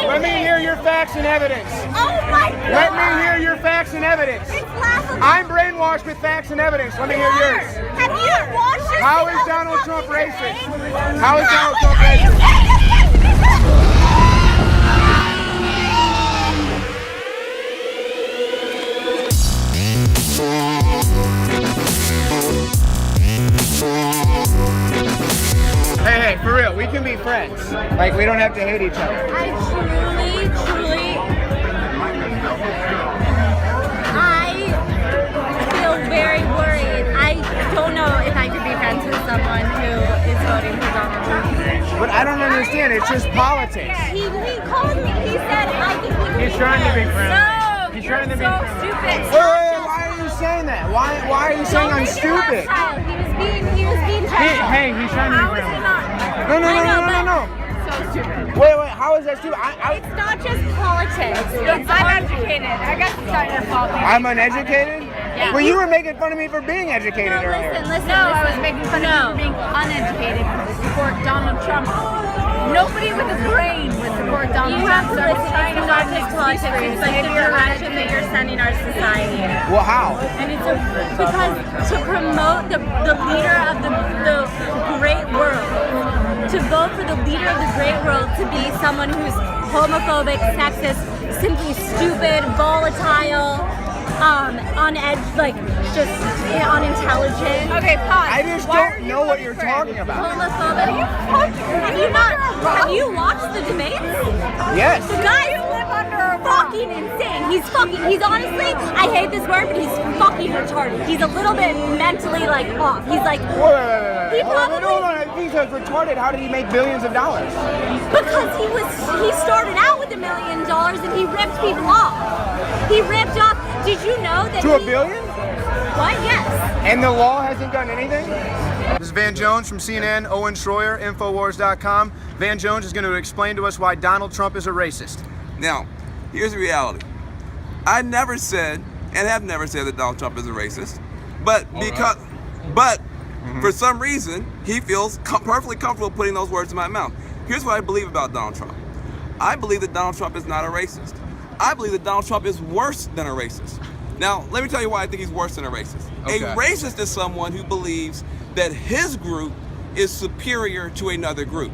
Let me hear your facts and evidence. Oh my God. Let me hear your facts and evidence. It's laughable. I'm brainwashed with facts and evidence. Let me hear yours. Have you watched this? How is Donald Trump racist? How is Donald Trump racist? Hey, for real, we can be friends. Like, we don't have to hate each other. I feel very worried. I don't know if I could be friends with someone who is voting for Donald Trump. But I don't understand, it's just politics. He called me, he said, I think we can He's trying to be friends. No, He's trying to be friends. Stupid. Wait, why are you saying that? Why are you saying I'm stupid? He was being Hey, he's trying to be friends. No. So stupid. Wait, how is that stupid? It's not just politics. I'm educated. I guess it's not your fault. I'm uneducated? Yeah. Well, you were making fun of me for being educated earlier. Listen. No, I was making fun of you for being uneducated to support Donald Trump. Nobody with a brain would support Donald Trump. So it's not just politics. It's like the direction that you're sending our society. Well, how? And it's because to promote the leader of the great world, to vote for the leader of the great world to be someone who's homophobic, sexist, simply stupid, volatile, on edge, like just unintelligent. Okay, pause. I just don't know what you're talking about. Homophobic. Have you watched the debates? Yes. The guy is fucking insane. He's honestly, I hate this word, but he's fucking retarded. He's a little bit mentally like off. He's like, wait. Hold on. If he's retarded, how did he make billions of dollars? Because he started out with $1 million and he ripped people off. He ripped off. Did you know that? To $1 billion? What? Yes. And the law hasn't done anything? This is Van Jones from CNN, Owen Shroyer, INFOWARS.com. Van Jones is going to explain to us why Donald Trump is a racist. Now, here's the reality. I never said, and have never said, that Donald Trump is a racist, but for some reason, he feels perfectly comfortable putting those words in my mouth. Here's what I believe about Donald Trump. I believe that Donald Trump is not a racist. I believe that Donald Trump is worse than a racist. Now, let me tell you why I think he's worse than a racist. Okay. A racist is someone who believes that his group is superior to another group.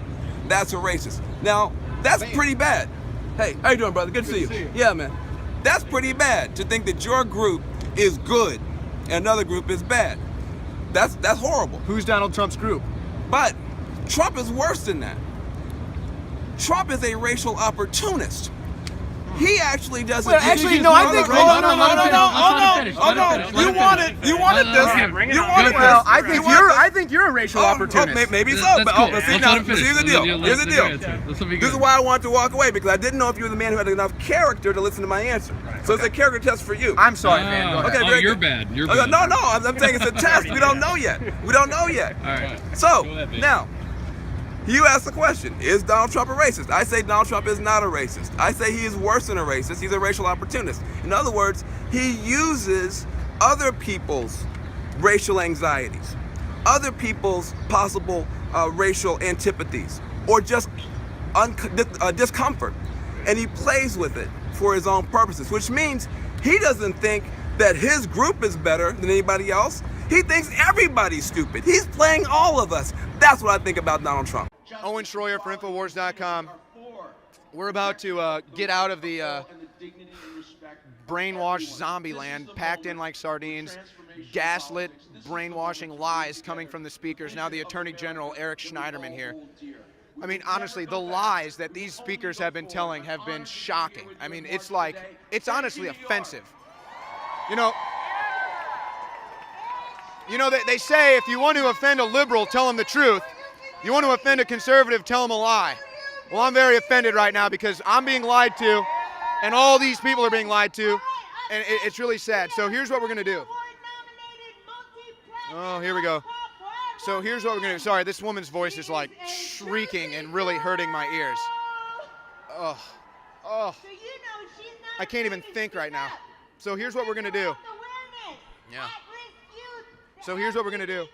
That's a racist. Now, that's pretty bad. Hey, how you doing, brother? Good to see you. Yeah, man. That's pretty bad, to think that your group is good and another group is bad. That's horrible. Who's Donald Trump's group? But Trump is worse than that. Trump is a racial opportunist. He actually doesn't. Well, actually, no. I think. Oh no! You wanted this. You wanted this. Well, I think you're a racial opportunist. Maybe so. But see, here's the deal. Here's the deal. This is why I wanted to walk away, because I didn't know if you were the man who had enough character to listen to my answer. So it's a character test for you. I'm sorry, man. Go ahead. Okay, you're bad. You're bad. No. I'm saying it's a test. We don't know yet. All right. So now. You asked the question, is Donald Trump a racist? I say Donald Trump is not a racist. I say he is worse than a racist. He's a racial opportunist. In other words, he uses other people's racial anxieties, other people's possible racial antipathies, or just discomfort, and he plays with it for his own purposes, which means he doesn't think that his group is better than anybody else. He thinks everybody's stupid. He's playing all of us. That's what I think about Donald Trump. Owen Shroyer for INFOWARS.com. We're about to get out of the brainwashed zombie land, packed in like sardines, gaslit, brainwashing lies coming from the speakers. Now the Attorney General, Eric Schneiderman here. I mean, honestly, the lies that these speakers have been telling have been shocking. I mean, it's honestly offensive. You know, they say if you want to offend a liberal, tell him the truth. You want to offend a conservative, tell him a lie. Well, I'm very offended right now because I'm being lied to, and all these people are being lied to, and it's really sad. So here's what we're going to do. Oh, here we go. So here's what we're going to do. Sorry, this woman's voice is like shrieking and really hurting my ears. Oh. I can't even think right now. So here's what we're going to do. Yeah. So here's what we're going to do.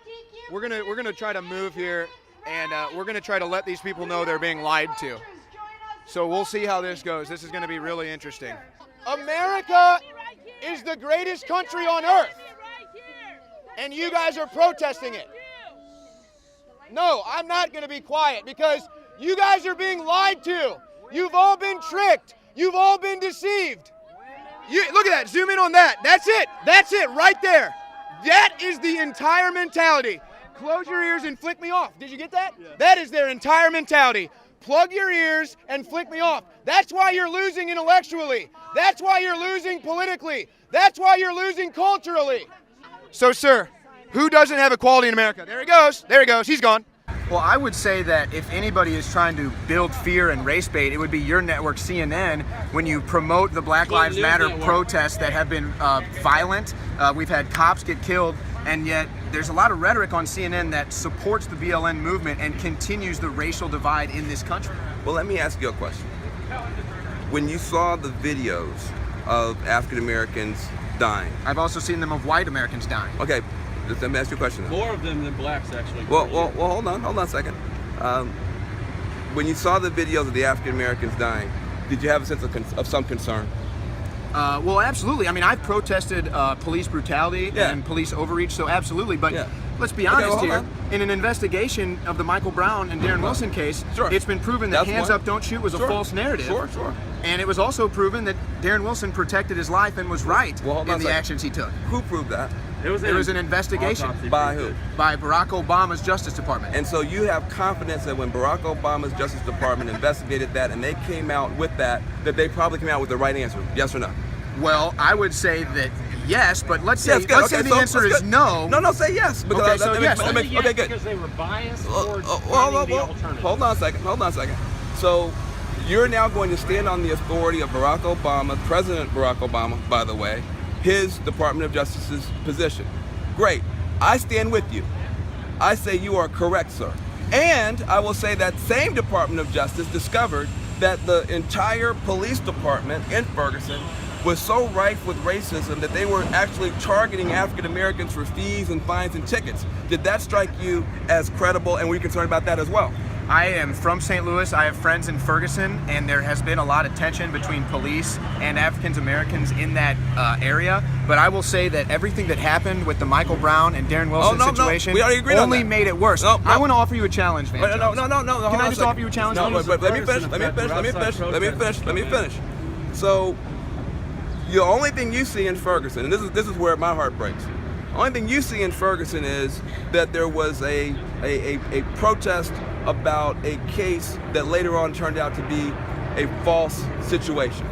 We're going to try to move here, and we're going to try to let these people know they're being lied to. So we'll see how this goes. This is going to be really interesting. America is the greatest country on earth, and you guys are protesting it. No, I'm not going to be quiet because you guys are being lied to. You've all been tricked. You've all been deceived. Look at that. Zoom in on that. That's it. That's it right there. That is the entire mentality. Close your ears and flick me off. Did you get that? Yeah. That is their entire mentality. Plug your ears and flick me off. That's why you're losing intellectually. That's why you're losing politically. That's why you're losing culturally. So, sir, who doesn't have equality in America? There he goes. There he goes. He's gone. Well, I would say that if anybody is trying to build fear and race bait, it would be your network, CNN, when you promote the Black Lives Matter protests that have been violent. We've had cops get killed, and yet there's a lot of rhetoric on CNN that supports the BLM movement and continues the racial divide in this country. Well, let me ask you a question. When you saw the videos of African Americans dying. I've also seen them of white Americans dying. Okay. Let me ask you a question. More of them than blacks, actually. Well, hold on a second. When you saw the videos of the African Americans dying, did you have a sense of some concern? Well, absolutely. I mean, I've protested police brutality and police overreach, so absolutely. But let's be honest here. In an investigation of the Michael Brown and Darren Wilson case, it's been proven that hands up, don't shoot was a false narrative. Sure. And it was also proven that Darren Wilson protected his life and was right in the actions he took. Who proved that? It was an investigation. By who? By Barack Obama's Justice Department. And so you have confidence that when Barack Obama's Justice Department investigated that and they came out with that they probably came out with the right answer, yes or no? Well, I would say that yes, but let's say the answer is no. No, say yes. Because yes. Okay, good. Because they were biased towards the alternative. Hold on a second. So you're now going to stand on the authority of Barack Obama, President Barack Obama, by the way, his Department of Justice's position. Great. I stand with you. I say you are correct, sir. And I will say that same Department of Justice discovered that the entire police department in Ferguson was so rife with racism that they were actually targeting African Americans for fees and fines and tickets. Did that strike you as credible, and were you concerned about that as well? I am from St. Louis. I have friends in Ferguson, and there has been a lot of tension between police and African Americans in that area. But I will say that everything that happened with the Michael Brown and Darren Wilson situation we already agreed on only that. made it worse. I want to offer you a challenge, Van. No. Can I just offer you a challenge? No, let me finish. So, the only thing you see in Ferguson, and this is where my heart breaks. The only thing you see in Ferguson is that there was a protest about a case that later on turned out to be a false situation.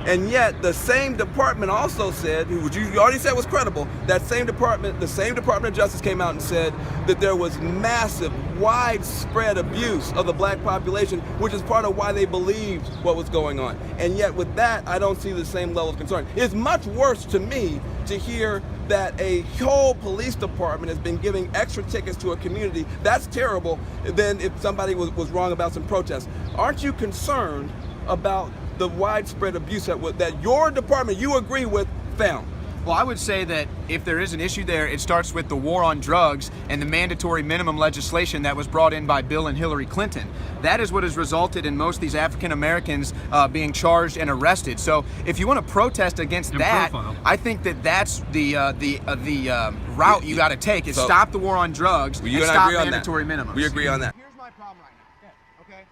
And yet the same department also said, which you already said was credible, the same Department of Justice came out and said that there was massive, widespread abuse of the black population, which is part of why they believed what was going on. And yet with that, I don't see the same level of concern. It's much worse to me to hear that a whole police department has been giving extra tickets to a community. That's terrible than if somebody was wrong about some protests. Aren't you concerned about the widespread abuse that your department, you agree with, found? Well, I would say that if there is an issue there, it starts with the war on drugs and the mandatory minimum legislation that was brought in by Bill and Hillary Clinton. That is what has resulted in most of these African Americans being charged and arrested. So if you want to protest against that, I think that that's the route you got to take is stop the war on drugs and stop mandatory minimums. We agree on that. Here's my problem right now. Okay?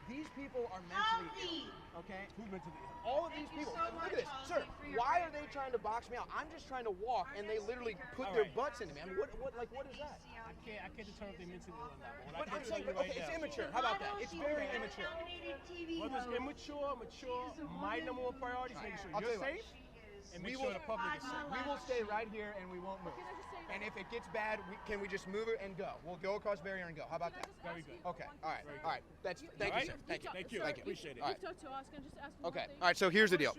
These people are mentally ill. Okay? Who's mentally ill? All of these people. Look at this, sir. Why are they trying to box me out? I'm just trying to walk, and they literally put their butts into me. I mean, what is that? I can't determine if they're mentally ill or not. But I'm saying, it's immature. How about that? It's very immature. Whether it's immature, mature, my number one priority is making sure you're safe and make sure the public is safe. We will stay right here, and we won't move. And if it gets bad, can we just move it and go? We'll go across the barrier and go. How about that? Very good. Okay. All right. Thank you, sir. Thank you. Appreciate it. All right. Okay. All right. So here's the deal.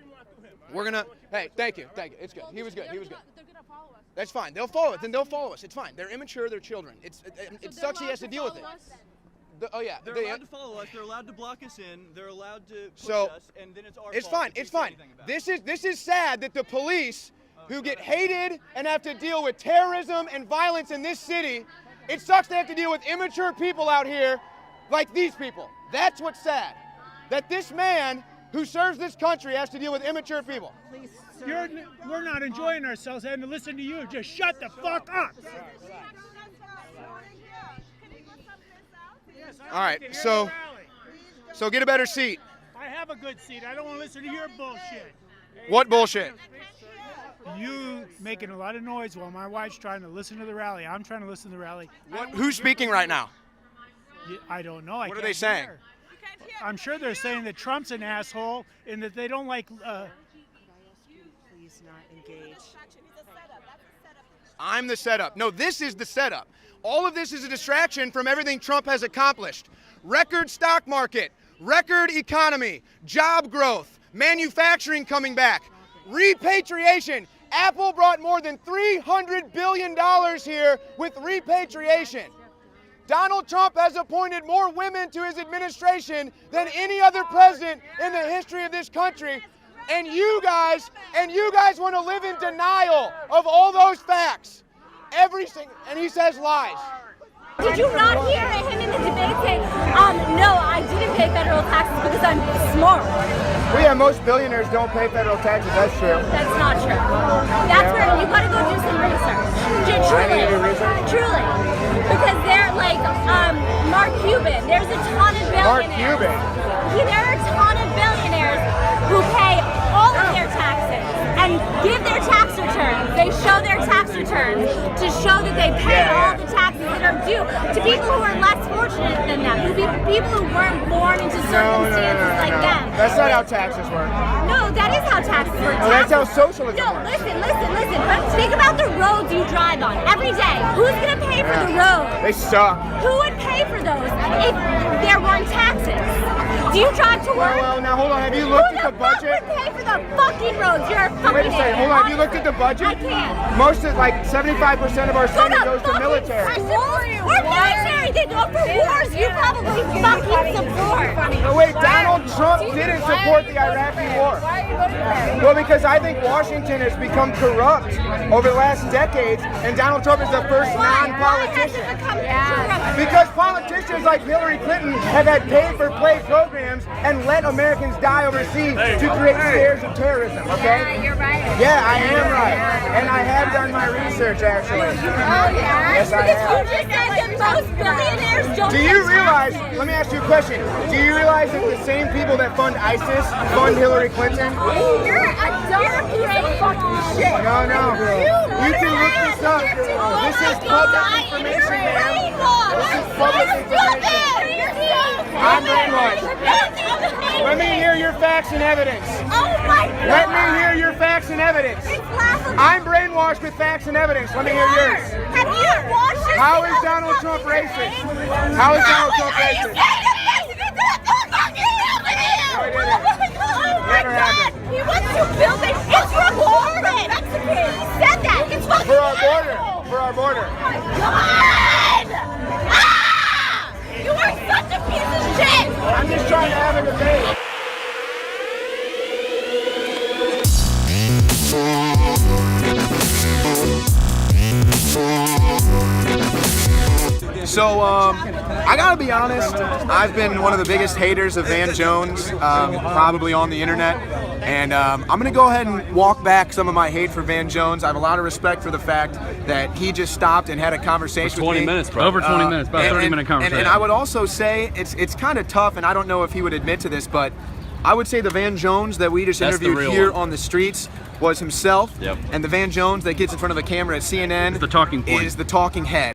We're gonna. Hey, thank you. It's good. He was good. They're gonna follow us. That's fine. They'll follow it. Then they'll follow us. It's fine. They're immature. They're children. It sucks. He has to deal with it. They're allowed to follow us. They're allowed to block us in. They're allowed to push us, and then it's our It's fault fine. if we It's say fine. anything about it. This is sad that the police, who get hated and have to deal with terrorism and violence in this city, it sucks they have to deal with immature people out here like these people. That's what's sad. that this man who serves this country has to deal with immature people. We're not enjoying ourselves having to listen to you. Just shut the fuck up. All right, so get a better seat. I have a good seat. I don't want to listen to your bullshit. What bullshit? You making a lot of noise while my wife's trying to listen to the rally. I'm trying to listen to the rally. Who's speaking right now? I don't know. What are they saying? I'm sure they're saying that Trump's an asshole and that they don't like. Please not engage. I'm the setup. No, this is the setup. All of this is a distraction from everything Trump has accomplished. Record stock market, record economy, job growth, manufacturing coming back, repatriation. Apple brought more than $300 billion here with repatriation. Donald Trump has appointed more women to his administration than any other president in the history of this country. And you guys want to live in denial of all those facts. And he says lies. Did you not hear him in the debate say, no, I didn't pay federal taxes because I'm smart? Well, yeah, most billionaires don't pay federal taxes. That's true. That's not true. That's where you got to go do some research. Truly. Because they're like Mark Cuban. There's a ton of billionaires. Mark Cuban? There are a ton of billionaires who pay all of their taxes and give their tax returns. They show their tax returns to show that they pay all the taxes that are due to people who are less fortunate than them, people who weren't born into circumstances like them. That's not how taxes work. No, that is how taxes work. No, that's how socialism works. works. Listen. Think about the roads you drive on every day. Who's going to pay for the roads? They suck. Who would pay for those if there weren't taxes? Do you drive to work? Well, now hold on. Have you looked at the budget? Who would pay for the fucking roads? You're a fucking Wait a second. Hold on. Have you looked at the budget? I can't. Most of, like, 75% of our spending goes to military. Or military. They go for wars. You probably fucking support. No, wait. Donald Trump didn't support the Iraqi war. Well, because I think Washington has become corrupt over the last decades, and Donald Trump is the first non-politician. Because politicians like Hillary Clinton have had pay-for-play programs and let Americans die overseas to create scares of terrorism, okay? Yeah, you're right. Yeah, I am right. And I have done my research, actually. Oh, yeah? Yes, I because have. you just said that most billionaires don't Do you realize, let me ask you a question, do you realize that the same people that fund ISIS fund Hillary Clinton? You're a dumb fucking shit. No. You can look this up. This is public information, man. This is public information. I'm brainwashed. Let me hear your facts and evidence. Oh my God. Let me hear your facts and evidence. It's laughable. I'm brainwashed with facts and evidence. Let me hear yours. Have you watched this? How is Donald Trump racist? How is Donald Trump racist? Never happened. He wants to build it. It's rewarded. He said that. It's For our border. For our border. Oh my God! Ah! You are such a piece of shit! I'm just trying to have a debate. So, I gotta be honest, I've been one of the biggest haters of Van Jones, probably on the internet, and I'm gonna go ahead and walk back some of my hate for Van Jones. I have a lot of respect for the fact that he just stopped and had a conversation with me. 20 minutes, bro. Over 20 minutes, about a 30-minute conversation. And I would also say, it's kind of tough, and I don't know if he would admit to this, but I would say the Van Jones that we just interviewed here on the streets was himself, and the Van Jones that gets in front of a camera at CNN is the talking point. Is the talking head.